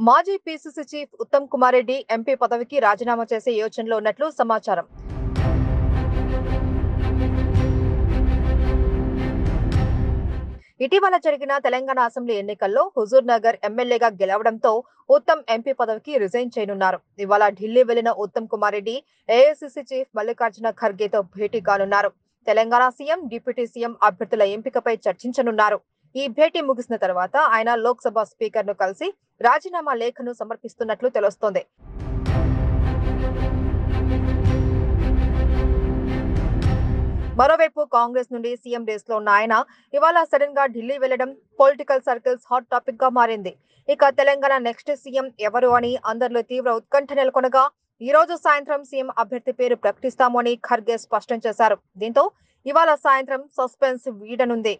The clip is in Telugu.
మాజీ PCC chief Uttam Kumar Reddy MP పదవికి రాజీనామా చేసే యోచనలో ఉన్నట్లు సమాచారం. ఇటీవల జరిగిన తెలంగాణ అసెంబ్లీ ఎన్నికల్లో హుజూర్ నగర్ ఎమ్మెల్యేగా గెలవడంతో ఉత్తమ్ ఎంపీ పదవికి రిజైన్ చేయనున్నారు. ఇవాళ ఢిల్లీ వెళ్లిన ఉత్తమ్ కుమార్ రెడ్డి ఏఐసీసీ చీఫ్ మల్లికార్జున ఖర్గేతో భేటీ కానున్నారు. తెలంగాణ సీఎం, డిప్యూటీ సీఎం అభ్యర్థుల ఎంపికపై చర్చించనున్నారు. ఈ భేటీ ముగిసిన తర్వాత ఆయన లోక్సభ స్పీకర్ ను కలిసి రాజీనామా లేఖను సమర్పిస్తున్నట్లు తెలుస్తోంది. మరోవైపు కాంగ్రెస్ నుండి సీఎం రేస్ లో ఉన్న ఆయన ఇవాళ సడన్ గా ఢిల్లీ వెళ్లడం పొలిటికల్ సర్కిల్స్ హాట్ టాపిక్ గా మారింది. ఇక తెలంగాణ నెక్స్ట్ సీఎం ఎవరు అని అందరిలో తీవ్ర ఉత్కంఠ నెలకొనగా ఈ రోజు సాయంత్రం సీఎం అభ్యర్థి పేరు ప్రకటిస్తామని ఖర్గే స్పష్టం చేశారు. దీంతో ఇవాళ సాయంత్రం సస్పెన్స్ వీడనుంది.